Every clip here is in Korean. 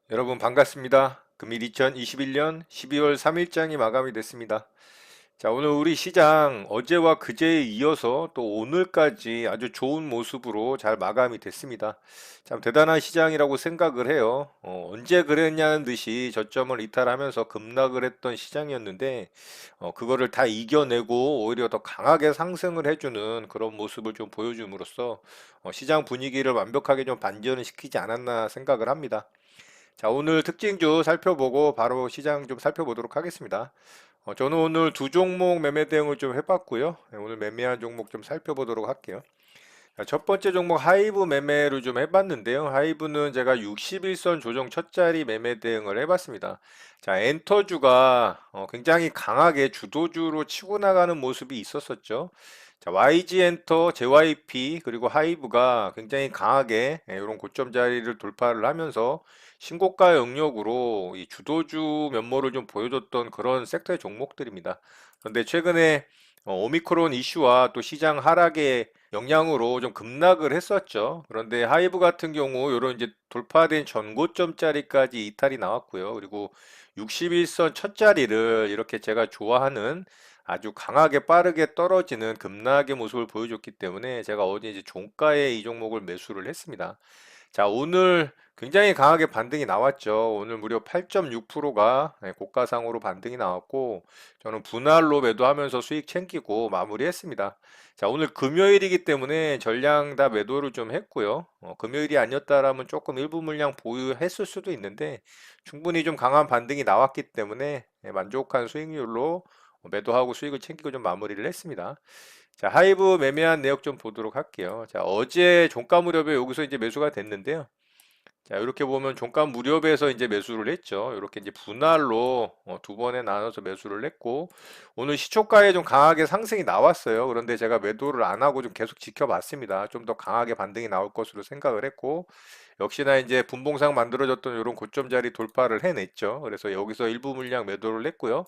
여러분 반갑습니다. 금일 2021년 12월 3일장이 마감이 됐습니다. 자, 오늘 우리 시장 어제와 그제에 이어서 또 오늘까지 아주 좋은 모습으로 잘 마감이 됐습니다. 참 대단한 시장이라고 생각을 해요. 언제 그랬냐는 듯이 저점을 이탈하면서 급락을 했던 시장이었는데, 그거를 다 이겨내고 오히려 더 강하게 상승을 해주는 그런 모습을 좀 보여줌으로써 시장 분위기를 완벽하게 좀 반전을 시키지 않았나 생각을 합니다. 자, 오늘 특징주 살펴보고 바로 시장 좀 살펴보도록 하겠습니다. 저는 오늘 두 종목 매매 대응을 좀 해봤고요. 네, 오늘 매매한 종목 좀 살펴보도록 할게요. 자, 첫 번째 종목 하이브 매매를 좀 해봤는데요. 하이브는 제가 61선 조정 첫 자리 매매 대응을 해봤습니다. 자, 엔터주가 굉장히 강하게 주도주로 치고 나가는 모습이 있었었죠. 자, YG 엔터, JYP 그리고 하이브가 굉장히 강하게 이런 고점 자리를 돌파를 하면서 신고가 영역으로 이 주도주 면모를 좀 보여줬던 그런 섹터의 종목들입니다. 그런데 최근에 오미크론 이슈와 또 시장 하락의 영향으로 좀 급락을 했었죠. 그런데 하이브 같은 경우 이런 이제 돌파된 전고점짜리까지 이탈이 나왔고요. 그리고 61선 첫 자리를 이렇게 제가 좋아하는 아주 강하게 빠르게 떨어지는 급락의 모습을 보여줬기 때문에 제가 어제 이제 종가에 이 종목을 매수를 했습니다. 자, 오늘 굉장히 강하게 반등이 나왔죠. 오늘 무려 8.6%가 고가상으로 반등이 나왔고, 저는 분할로 매도하면서 수익 챙기고 마무리했습니다. 자, 오늘 금요일이기 때문에 전량 다 매도를 좀 했고요. 금요일이 아니었다라면 조금 일부 물량 보유했을 수도 있는데, 충분히 좀 강한 반등이 나왔기 때문에 만족한 수익률로 매도하고 수익을 챙기고 좀 마무리를 했습니다. 자, 하이브 매매한 내역 좀 보도록 할게요. 자, 어제 종가 무렵에 여기서 이제 매수가 됐는데요. 자, 이렇게 보면 종가 무렵에서 이제 매수를 했죠. 이렇게 이제 분할로 두 번에 나눠서 매수를 했고, 오늘 시초가에 좀 강하게 상승이 나왔어요. 그런데 제가 매도를 안 하고 좀 계속 지켜봤습니다. 좀 더 강하게 반등이 나올 것으로 생각을 했고, 역시나 이제 분봉상 만들어졌던 이런 고점 자리 돌파를 해냈죠. 그래서 여기서 일부 물량 매도를 했고요.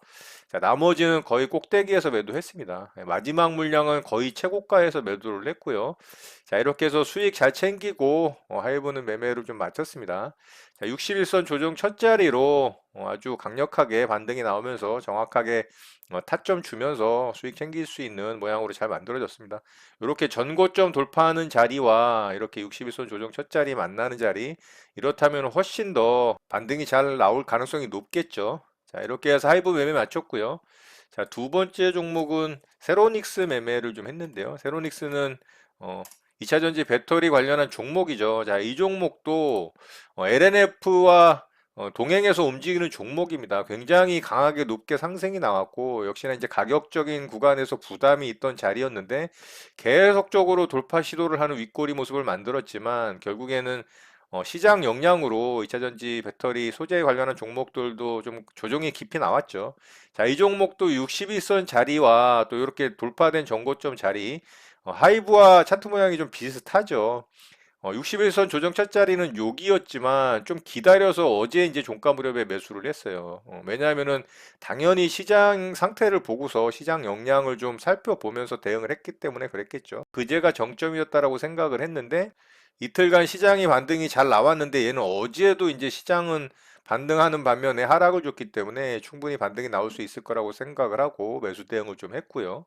자, 나머지는 거의 꼭대기에서 매도했습니다. 마지막 물량은 거의 최고가에서 매도를 했고요. 자, 이렇게 해서 수익 잘 챙기고 하이브는 매매를 좀 마쳤습니다. 자, 61선 조정 첫 자리로 아주 강력하게 반등이 나오면서 정확하게 타점 주면서 수익 챙길 수 있는 모양으로 잘 만들어졌습니다. 이렇게 전고점 돌파하는 자리와 이렇게 61선 조정 첫 자리 만나는 자리, 이렇다면 훨씬 더 반등이 잘 나올 가능성이 높겠죠. 자, 이렇게 해서 하이브 매매 마쳤고요. 자, 두 번째 종목은 세로닉스 매매를 좀 했는데요. 세로닉스는 2차전지 배터리 관련한 종목이죠. 자, 이 종목도 LNF와 동행해서 움직이는 종목입니다. 굉장히 강하게 높게 상승이 나왔고, 역시나 이제 가격적인 구간에서 부담이 있던 자리였는데, 계속적으로 돌파 시도를 하는 윗꼬리 모습을 만들었지만, 결국에는 시장 영향으로 2차전지 배터리 소재 관련한 종목들도 좀 조정이 깊이 나왔죠. 자, 이 종목도 62선 자리와 또 이렇게 돌파된 전고점 자리, 하이브와 차트 모양이 좀 비슷하죠. 61선 조정 첫 자리는 여기였지만 좀 기다려서 어제 이제 종가 무렵에 매수를 했어요. 왜냐하면은 당연히 시장 상태를 보고서 시장 영향을 좀 살펴보면서 대응을 했기 때문에 그랬겠죠. 그제가 정점이었다라고 생각을 했는데 이틀간 시장이 반등이 잘 나왔는데 얘는 어제도 이제 시장은 반등하는 반면에 하락을 줬기 때문에 충분히 반등이 나올 수 있을 거라고 생각을 하고 매수 대응을 좀 했고요.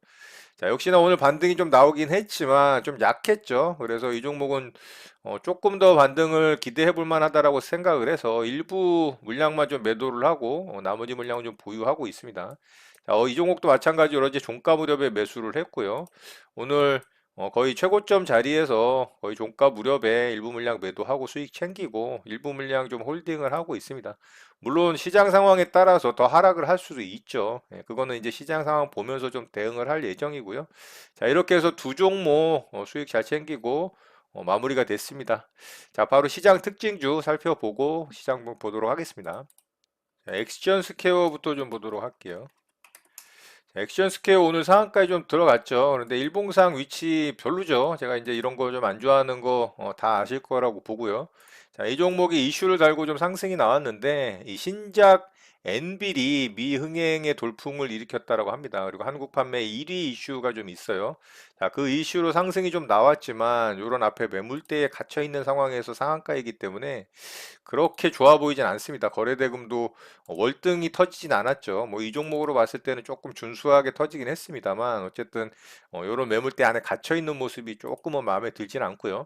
자, 역시나 오늘 반등이 좀 나오긴 했지만 좀 약했죠. 그래서 이 종목은 조금 더 반등을 기대해 볼 만하다라고 생각을 해서 일부 물량만 좀 매도를 하고 나머지 물량은 좀 보유하고 있습니다. 자, 이 종목도 마찬가지로 이제 종가 무렵에 매수를 했고요. 오늘 거의 최고점 자리에서 거의 종가 무렵에 일부 물량 매도하고 수익 챙기고 일부 물량 좀 홀딩을 하고 있습니다. 물론 시장 상황에 따라서 더 하락을 할 수도 있죠. 그거는 이제 시장 상황 보면서 좀 대응을 할 예정이고요. 자, 이렇게 해서 두 종목 수익 잘 챙기고 마무리가 됐습니다. 자, 바로 시장 특징주 살펴보고 시장 보도록 하겠습니다. 자, 액션 스퀘어부터 좀 보도록 할게요. 액션 스퀘어 오늘 상한가에 좀 들어갔죠. 그런데 일봉상 위치 별로죠. 제가 이제 이런 거 좀 안 좋아하는 거 다 아실 거라고 보고요. 자, 이 종목이 이슈를 달고 좀 상승이 나왔는데 이 신작 엔빌이 미흥행의 돌풍을 일으켰다라고 합니다. 그리고 한국 판매 1위 이슈가 좀 있어요. 자, 그 이슈로 상승이 좀 나왔지만 이런 앞에 매물대에 갇혀 있는 상황에서 상한가이기 때문에 그렇게 좋아 보이진 않습니다. 거래대금도 월등히 터지진 않았죠. 뭐 이 종목으로 봤을 때는 조금 준수하게 터지긴 했습니다만 어쨌든 이런 매물대 안에 갇혀 있는 모습이 조금은 마음에 들진 않고요.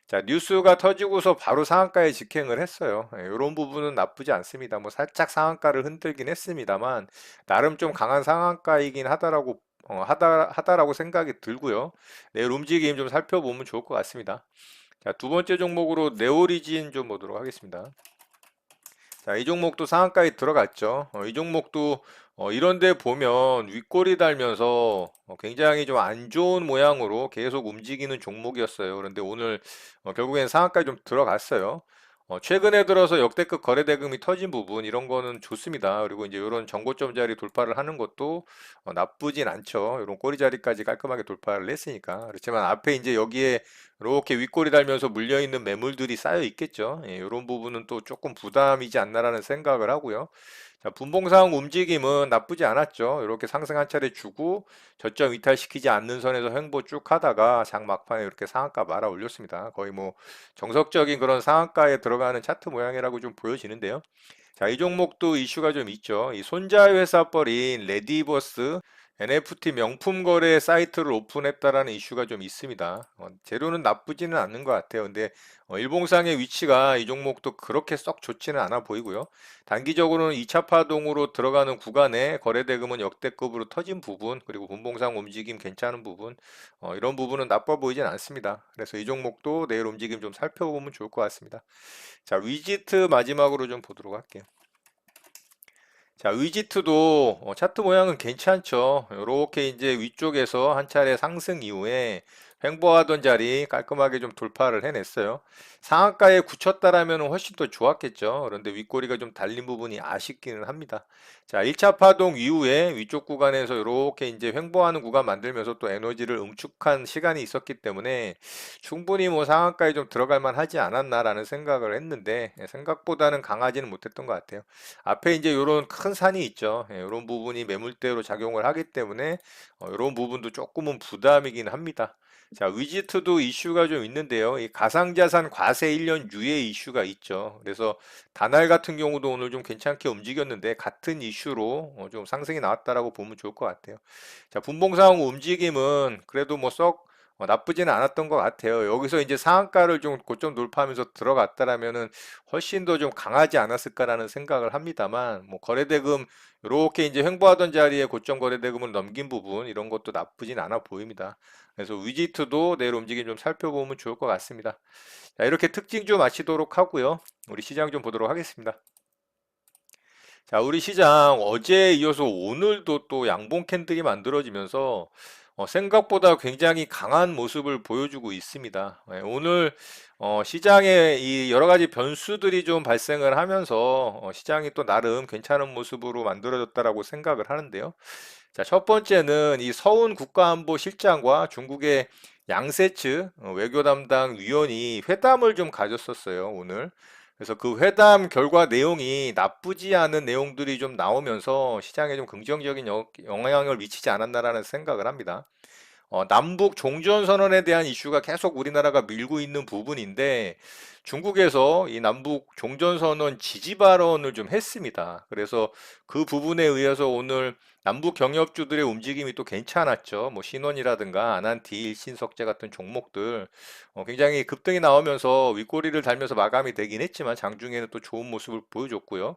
자, 뉴스가 터지고서 바로 상한가에 직행을 했어요. 이런 부분은 나쁘지 않습니다. 뭐 살짝 상한가를 흔들긴 했습니다만 나름 좀 강한 상한가이긴 하다라고 생각이 들고요. 내일 움직임 좀 살펴보면 좋을 것 같습니다. 자, 두 번째 종목으로 네오리진 좀 보도록 하겠습니다. 자, 이 종목도 상한가에 들어갔죠. 이 종목도 이런 데 보면 윗꼬리 달면서 굉장히 좀 안 좋은 모양으로 계속 움직이는 종목이었어요. 그런데 오늘 결국엔 상한가에 좀 들어갔어요. 최근에 들어서 역대급 거래대금이 터진 부분 이런 거는 좋습니다. 그리고 이제 이런 정고점 자리 돌파를 하는 것도 나쁘진 않죠. 이런 꼬리 자리까지 깔끔하게 돌파를 했으니까. 그렇지만 앞에 이제 여기에 이렇게 윗꼬리 달면서 물려있는 매물들이 쌓여 있겠죠. 예, 이런 부분은 또 조금 부담이지 않나라는 생각을 하고요. 자, 분봉상 움직임은 나쁘지 않았죠. 이렇게 상승 한 차례 주고 저점 이탈시키지 않는 선에서 횡보 쭉 하다가 장 막판에 이렇게 상한가 말아 올렸습니다. 거의 뭐 정석적인 그런 상한가에 들어가는 차트 모양이라고 좀 보여지는데요. 자, 이 종목도 이슈가 좀 있죠. 이 손자회사 뻘인 레디버스 NFT 명품 거래 사이트를 오픈했다라는 이슈가 좀 있습니다. 재료는 나쁘지는 않는 것 같아요. 근데 일봉상의 위치가 이 종목도 그렇게 썩 좋지는 않아 보이고요. 단기적으로는 2차 파동으로 들어가는 구간에 거래대금은 역대급으로 터진 부분, 그리고 분봉상 움직임 괜찮은 부분, 이런 부분은 나빠 보이진 않습니다. 그래서 이 종목도 내일 움직임 좀 살펴보면 좋을 것 같습니다. 자, 위지트 마지막으로 좀 보도록 할게요. 자, 위지트도 차트 모양은 괜찮죠. 이렇게 이제 위쪽에서 한 차례 상승 이후에 횡보하던 자리 깔끔하게 좀 돌파를 해냈어요. 상한가에 굳혔다라면 훨씬 더 좋았겠죠. 그런데 윗꼬리가 좀 달린 부분이 아쉽기는 합니다. 자, 1차 파동 이후에 위쪽 구간에서 이렇게 이제 횡보하는 구간 만들면서 또 에너지를 응축한 시간이 있었기 때문에 충분히 뭐 상한가에 좀 들어갈 만하지 않았나라는 생각을 했는데 생각보다는 강하지는 못했던 것 같아요. 앞에 이제 이런 큰 산이 있죠. 이런 부분이 매물대로 작용을 하기 때문에 이런 부분도 조금은 부담이긴 합니다. 자, 위지트도 이슈가 좀 있는데요. 이 가상자산 과세 1년 유예 이슈가 있죠. 그래서 다날 같은 경우도 오늘 좀 괜찮게 움직였는데 같은 이슈로 좀 상승이 나왔다라고 보면 좋을 것 같아요. 자, 분봉상 움직임은 그래도 뭐 썩 나쁘지는 않았던 것 같아요. 여기서 이제 상한가를 좀 고점 돌파하면서 들어갔다라면은 훨씬 더 좀 강하지 않았을까라는 생각을 합니다만, 뭐 거래대금 이렇게 이제 횡보하던 자리에 고점 거래대금을 넘긴 부분 이런 것도 나쁘진 않아 보입니다. 그래서 위지트도 내일 움직임 좀 살펴보면 좋을 것 같습니다. 자, 이렇게 특징 좀 마치도록 하고요. 우리 시장 좀 보도록 하겠습니다. 자, 우리 시장 어제에 이어서 오늘도 또 양봉 캔들이 만들어지면서 생각보다 굉장히 강한 모습을 보여주고 있습니다. 오늘 시장에 이 여러 가지 변수들이 좀 발생을 하면서 시장이 또 나름 괜찮은 모습으로 만들어졌다라고 생각을 하는데요. 자, 첫 번째는 이 서훈 국가안보실장과 중국의 양세츠 외교 담당 위원이 회담을 좀 가졌었어요, 오늘. 그래서 그 회담 결과 내용이 나쁘지 않은 내용들이 좀 나오면서 시장에 좀 긍정적인 영향을 미치지 않았나라는 생각을 합니다. 남북 종전선언에 대한 이슈가 계속 우리나라가 밀고 있는 부분인데 중국에서 이 남북 종전선언 지지 발언을 좀 했습니다. 그래서 그 부분에 의해서 오늘 남북 경협주들의 움직임이 또 괜찮았죠. 뭐 신원이라든가 아난티, 일신석재 같은 종목들 굉장히 급등이 나오면서 윗꼬리를 달면서 마감이 되긴 했지만 장중에는 또 좋은 모습을 보여줬고요.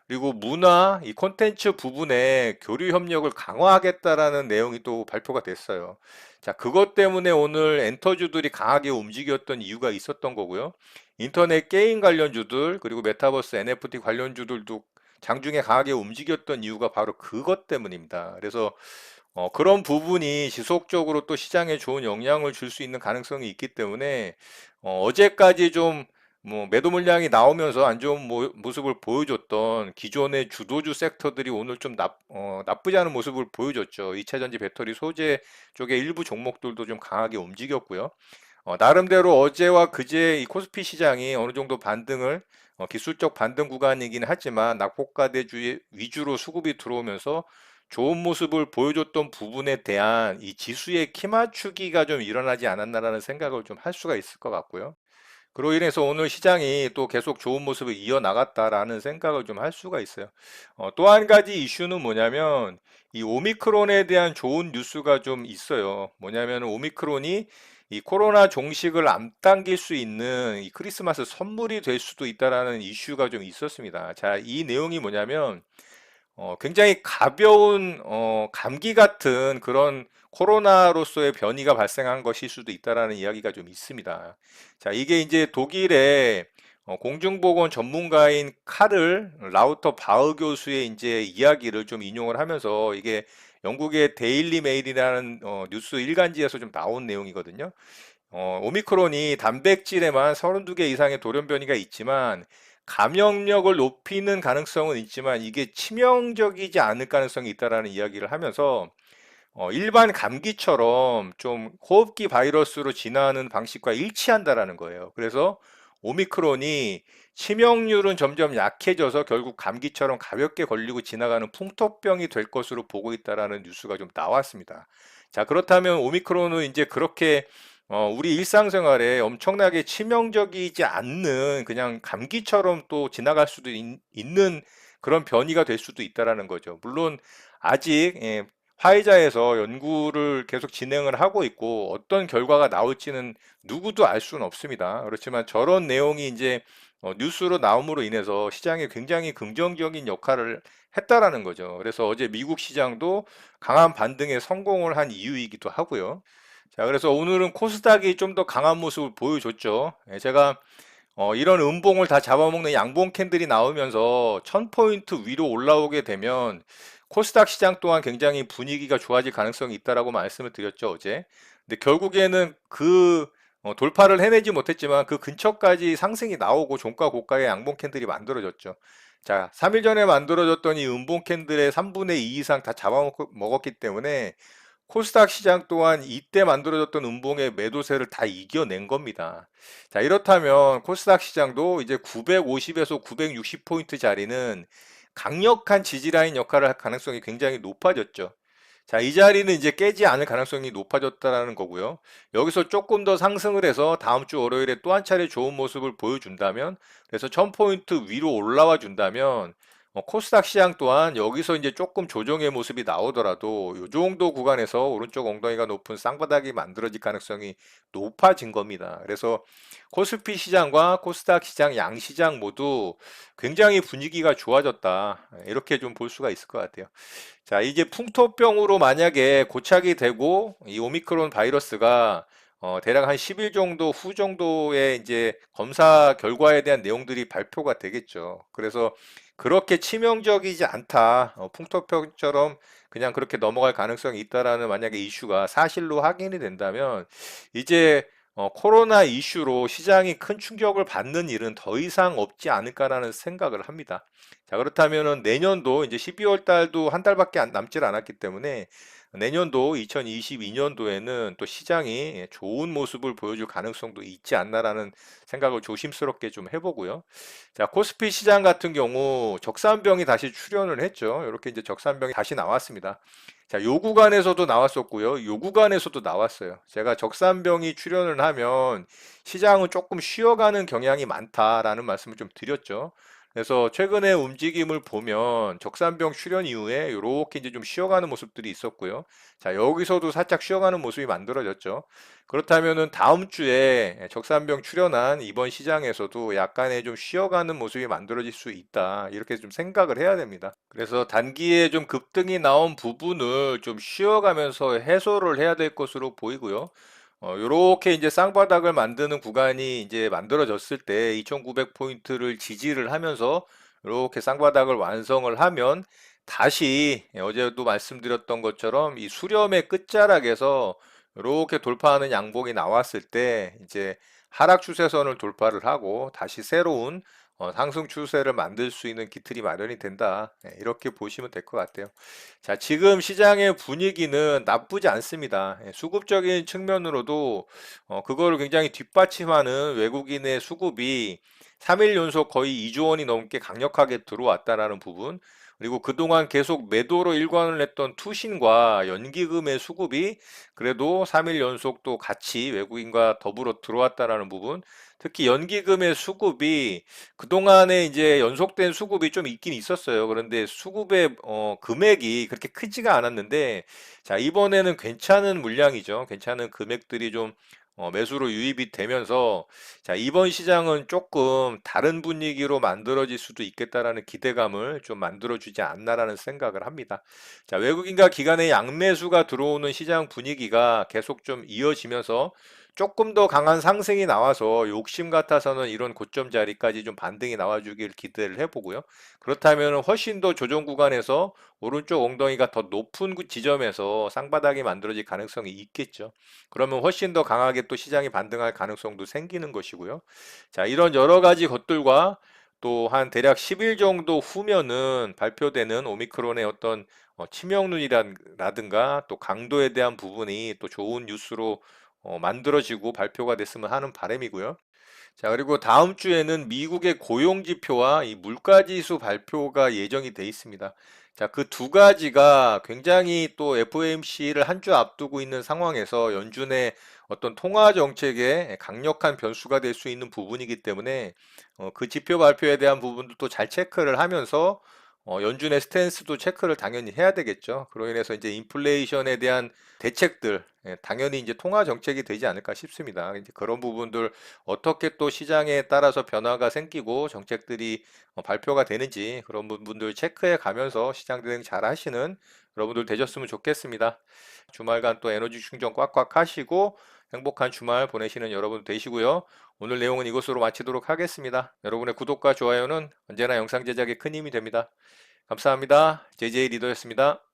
그리고 문화, 이 콘텐츠 부분에 교류 협력을 강화하겠다라는 내용이 또 발표가 됐어요. 자, 그것 때문에 오늘 엔터주들이 강하게 움직였던 이유가 있었던 거고요. 인터넷 게임 관련주들, 그리고 메타버스 NFT 관련주들도 장중에 강하게 움직였던 이유가 바로 그것 때문입니다. 그래서 그런 부분이 지속적으로 또 시장에 좋은 영향을 줄 수 있는 가능성이 있기 때문에 어제까지 좀 뭐 매도 물량이 나오면서 안 좋은 모습을 보여줬던 기존의 주도주 섹터들이 오늘 좀 나쁘지 않은 모습을 보여줬죠. 2차전지 배터리 소재 쪽의 일부 종목들도 좀 강하게 움직였고요. 나름대로 어제와 그제 이 코스피 시장이 어느 정도 반등을 기술적 반등 구간이긴 하지만 낙폭과대 위주로 수급이 들어오면서 좋은 모습을 보여줬던 부분에 대한 이 지수의 키 맞추기가 좀 일어나지 않았나라는 생각을 좀 할 수가 있을 것 같고요. 그로 인해서 오늘 시장이 또 계속 좋은 모습을 이어나갔다라는 생각을 좀 할 수가 있어요. 또 한 가지 이슈는 뭐냐면 이 오미크론에 대한 좋은 뉴스가 좀 있어요. 뭐냐면 오미크론이 이 코로나 종식을 앞당길 수 있는 이 크리스마스 선물이 될 수도 있다라는 이슈가 좀 있었습니다. 자, 이 내용이 뭐냐면 굉장히 가벼운 감기 같은 그런 코로나로서의 변이가 발생한 것일 수도 있다라는 이야기가 좀 있습니다. 자, 이게 이제 독일의 공중보건 전문가인 카를 라우터 바흐 교수의 이제 이야기를 좀 인용을 하면서 이게 영국의 데일리 메일이라는 뉴스 일간지에서 좀 나온 내용이거든요. 오미크론이 단백질에만 32개 이상의 돌연 변이가 있지만 감염력을 높이는 가능성은 있지만 이게 치명적이지 않을 가능성이 있다라는 이야기를 하면서 일반 감기처럼 좀 호흡기 바이러스로 진화하는 방식과 일치한다라는 거예요. 그래서 오미크론이 치명률은 점점 약해져서 결국 감기처럼 가볍게 걸리고 지나가는 풍토병이 될 것으로 보고 있다라는 뉴스가 좀 나왔습니다. 자, 그렇다면 오미크론은 이제 그렇게 우리 일상생활에 엄청나게 치명적이지 않는 그냥 감기처럼 또 지나갈 수도 있는 그런 변이가 될 수도 있다라는 거죠. 물론 아직 화이자에서 연구를 계속 진행을 하고 있고 어떤 결과가 나올지는 누구도 알 수는 없습니다. 그렇지만 저런 내용이 이제 뉴스로 나옴으로 인해서 시장에 굉장히 긍정적인 역할을 했다라는 거죠. 그래서 어제 미국 시장도 강한 반등에 성공을 한 이유이기도 하고요. 자, 그래서 오늘은 코스닥이 좀 더 강한 모습을 보여줬죠. 제가 이런 음봉을 다 잡아먹는 양봉 캔들이 나오면서 1000포인트 위로 올라오게 되면 코스닥 시장 또한 굉장히 분위기가 좋아질 가능성이 있다라고 말씀을 드렸죠, 어제. 근데 결국에는 그 돌파를 해내지 못했지만 그 근처까지 상승이 나오고 종가 고가의 양봉 캔들이 만들어졌죠. 자, 3일 전에 만들어졌던 이 음봉 캔들의 3분의 2 이상 다 잡아먹었기 때문에 코스닥 시장 또한 이때 만들어졌던 음봉의 매도세를 다 이겨낸 겁니다. 자, 이렇다면 코스닥 시장도 이제 950에서 960포인트 자리는 강력한 지지라인 역할을 할 가능성이 굉장히 높아졌죠. 자, 이 자리는 이제 깨지 않을 가능성이 높아졌다라는 거고요. 여기서 조금 더 상승을 해서 다음 주 월요일에 또 한 차례 좋은 모습을 보여준다면, 그래서 1000포인트 위로 올라와 준다면, 코스닥 시장 또한 여기서 이제 조금 조정의 모습이 나오더라도 이 정도 구간에서 오른쪽 엉덩이가 높은 쌍바닥이 만들어질 가능성이 높아진 겁니다. 그래서 코스피 시장과 코스닥 시장, 양 시장 모두 굉장히 분위기가 좋아졌다. 이렇게 좀 볼 수가 있을 것 같아요. 자, 이제 풍토병으로 만약에 고착이 되고 이 오미크론 바이러스가 대략 한 10일 정도 후 정도에 이제 검사 결과에 대한 내용들이 발표가 되겠죠. 그래서 그렇게 치명적이지 않다. 풍토병처럼 그냥 그렇게 넘어갈 가능성이 있다라는 만약에 이슈가 사실로 확인이 된다면 이제 코로나 이슈로 시장이 큰 충격을 받는 일은 더 이상 없지 않을까라는 생각을 합니다. 자, 그렇다면은 내년도 이제 12월 달도 한 달밖에 남질 않았기 때문에 내년도 2022년도에는 또 시장이 좋은 모습을 보여줄 가능성도 있지 않나라는 생각을 조심스럽게 좀 해보고요. 자, 코스피 시장 같은 경우 적산병이 다시 출현을 했죠. 이렇게 이제 적산병이 다시 나왔습니다. 자, 요 구간에서도 나왔었고요. 요 구간에서도 나왔어요. 제가 적산병이 출현을 하면 시장은 조금 쉬어가는 경향이 많다라는 말씀을 좀 드렸죠. 그래서 최근에 움직임을 보면 적산병 출현 이후에 이렇게 이제 좀 쉬어가는 모습들이 있었고요. 자, 여기서도 살짝 쉬어가는 모습이 만들어졌죠. 그렇다면은 다음 주에 적산병 출현한 이번 시장에서도 약간의 좀 쉬어가는 모습이 만들어질 수 있다. 이렇게 좀 생각을 해야 됩니다. 그래서 단기에 좀 급등이 나온 부분을 좀 쉬어가면서 해소를 해야 될 것으로 보이고요. 요렇게 이제 쌍바닥을 만드는 구간이 이제 만들어졌을 때 2900포인트를 지지를 하면서 이렇게 쌍바닥을 완성을 하면 다시 어제도 말씀드렸던 것처럼 이 수렴의 끝자락에서 이렇게 돌파하는 양봉이 나왔을 때 이제 하락 추세선을 돌파를 하고 다시 새로운 상승 추세를 만들 수 있는 기틀이 마련이 된다. 이렇게 보시면 될 것 같아요. 자, 지금 시장의 분위기는 나쁘지 않습니다. 수급적인 측면으로도 그거를 굉장히 뒷받침하는 외국인의 수급이 3일 연속 거의 2조 원이 넘게 강력하게 들어왔다라는 부분, 그리고 그동안 계속 매도로 일관을 했던 투신과 연기금의 수급이 그래도 3일 연속 또 같이 외국인과 더불어 들어왔다라는 부분, 특히 연기금의 수급이 그동안에 이제 연속된 수급이 좀 있긴 있었어요. 그런데 수급의 금액이 그렇게 크지가 않았는데, 자, 이번에는 괜찮은 물량이죠. 괜찮은 금액들이 좀 매수로 유입이 되면서, 자, 이번 시장은 조금 다른 분위기로 만들어질 수도 있겠다라는 기대감을 좀 만들어주지 않나라는 생각을 합니다. 자, 외국인과 기관의 양매수가 들어오는 시장 분위기가 계속 좀 이어지면서 조금 더 강한 상승이 나와서 욕심 같아서는 이런 고점 자리까지 좀 반등이 나와주길 기대를 해보고요. 그렇다면 훨씬 더 조정 구간에서 오른쪽 엉덩이가 더 높은 지점에서 쌍바닥이 만들어질 가능성이 있겠죠. 그러면 훨씬 더 강하게 또 시장이 반등할 가능성도 생기는 것이고요. 자, 이런 여러 가지 것들과 또 한 대략 10일 정도 후면은 발표되는 오미크론의 어떤 치명률이라든가 또 강도에 대한 부분이 또 좋은 뉴스로 만들어지고 발표가 됐으면 하는 바람이고요. 자, 그리고 다음 주에는 미국의 고용 지표와 이 물가 지수 발표가 예정이 돼 있습니다. 자, 그 두 가지가 굉장히 또 FOMC를 한 주 앞두고 있는 상황에서 연준의 어떤 통화 정책에 강력한 변수가 될 수 있는 부분이기 때문에 그 지표 발표에 대한 부분도 또 잘 체크를 하면서 연준의 스탠스도 체크를 당연히 해야 되겠죠. 그로 인해서 이제 인플레이션에 대한 대책들, 당연히 이제 통화 정책이 되지 않을까 싶습니다. 이제 그런 부분들 어떻게 또 시장에 따라서 변화가 생기고 정책들이 발표가 되는지 그런 부분들 체크해 가면서 시장 대응 잘 하시는 여러분들 되셨으면 좋겠습니다. 주말간 또 에너지 충전 꽉꽉 하시고 행복한 주말 보내시는 여러분 되시고요. 오늘 내용은 이것으로 마치도록 하겠습니다. 여러분의 구독과 좋아요는 언제나 영상 제작에 큰 힘이 됩니다. 감사합니다. JJ 리더였습니다.